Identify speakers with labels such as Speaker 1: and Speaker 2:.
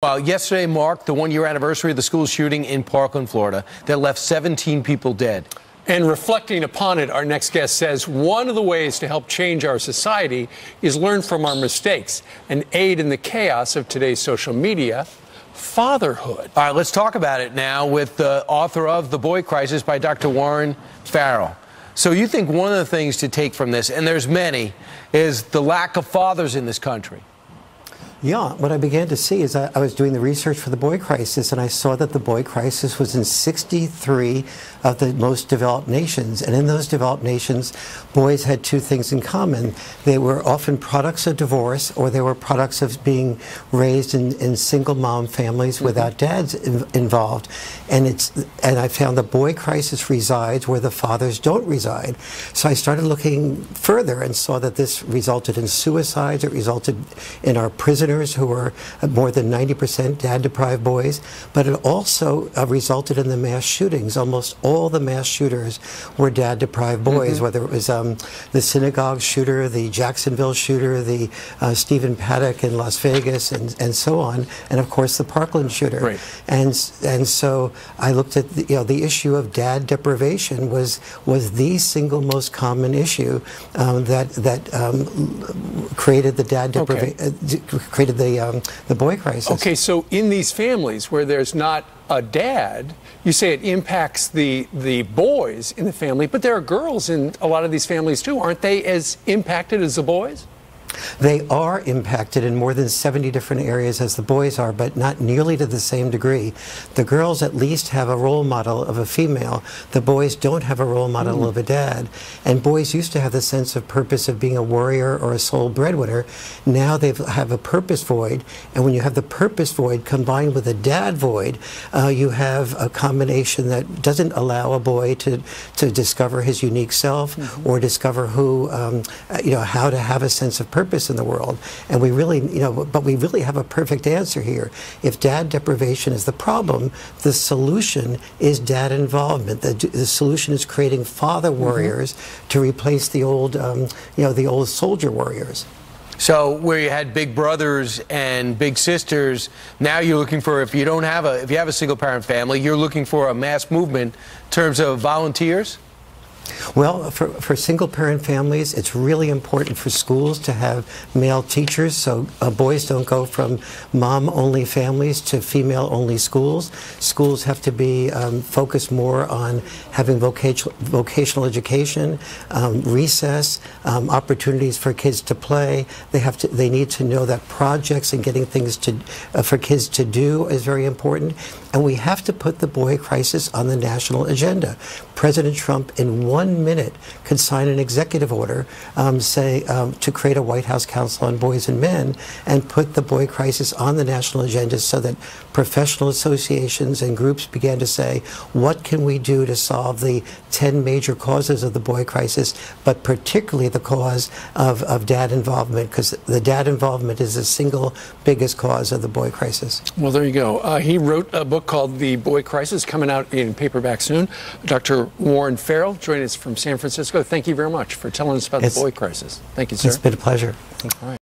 Speaker 1: Well, yesterday marked the one-year anniversary of the school shooting in Parkland, Florida, that left 17 people dead.
Speaker 2: And reflecting upon it, our next guest says one of the ways to help change our society is learn from our mistakes and aid in the chaos of today's social media, fatherhood.
Speaker 1: All right, let's talk about it now with the author of The Boy Crisis by Dr. Warren Farrell. So you think one of the things to take from this, and there's many, is the lack of fathers in this country?
Speaker 3: Yeah, what I began to see is I was doing the research for the boy crisis, and I saw that the boy crisis was in 63 of the most developed nations. And in those developed nations, boys had two things in common. They were often products of divorce, or they were products of being raised in single mom families without dads involved. And I found the boy crisis resides where the fathers don't reside. So I started looking further and saw that this resulted in suicides. It resulted in our prisoners who were more than 90% dad-deprived boys, but it also resulted in the mass shootings. Almost all the mass shooters were dad-deprived boys, whether it was the synagogue shooter, the Jacksonville shooter, the Stephen Paddock in Las Vegas, and so on, and of course the Parkland shooter.
Speaker 1: Right.
Speaker 3: And so I looked at the issue of dad deprivation was the single most common issue that created the dad deprivation. Created the boy crisis.
Speaker 2: Okay, so in these families where there's not a dad, you say it impacts the boys in the family, but there are girls in a lot of these families too. Aren't they as impacted as the boys?
Speaker 3: They are impacted in more than 70 different areas as the boys are, but not nearly to the same degree. The girls at least have a role model of a female. The boys don't have a role model of a dad. And boys used to have the sense of purpose of being a warrior or a sole breadwinner. Now they have a purpose void, and when you have the purpose void combined with a dad void, you have a combination that doesn't allow a boy to discover his unique self or discover who, how to have a sense of purpose in the world. And we really, but we really have a perfect answer here. If dad deprivation is the problem, the solution is dad involvement. The solution is creating father warriors to replace the old, the old soldier warriors.
Speaker 1: So where you had big brothers and big sisters, now you're looking for, if you have a single parent family, you're looking for a mass movement in terms of volunteers?
Speaker 3: Well, for single-parent families, it's really important for schools to have male teachers, so boys don't go from mom-only families to female-only schools. Schools have to be focused more on having vocational education, recess, opportunities for kids to play. They need to know that projects and getting things for kids to do is very important. And we have to put the boy crisis on the national agenda. President Trump, in 1 minute, could sign an executive order, to create a White House Council on Boys and Men, and put the boy crisis on the national agenda so that professional associations and groups began to say, what can we do to solve the 10 major causes of the boy crisis, but particularly the cause of dad involvement, because the dad involvement is the single biggest cause of the boy crisis.
Speaker 2: Well, there you go. He wrote a book called The Boy Crisis, coming out in paperback soon. Dr. Warren Farrell joining us from San Francisco. Thank you very much for telling us about the boy crisis. Thank you, sir.
Speaker 3: It's been a pleasure.
Speaker 2: All right.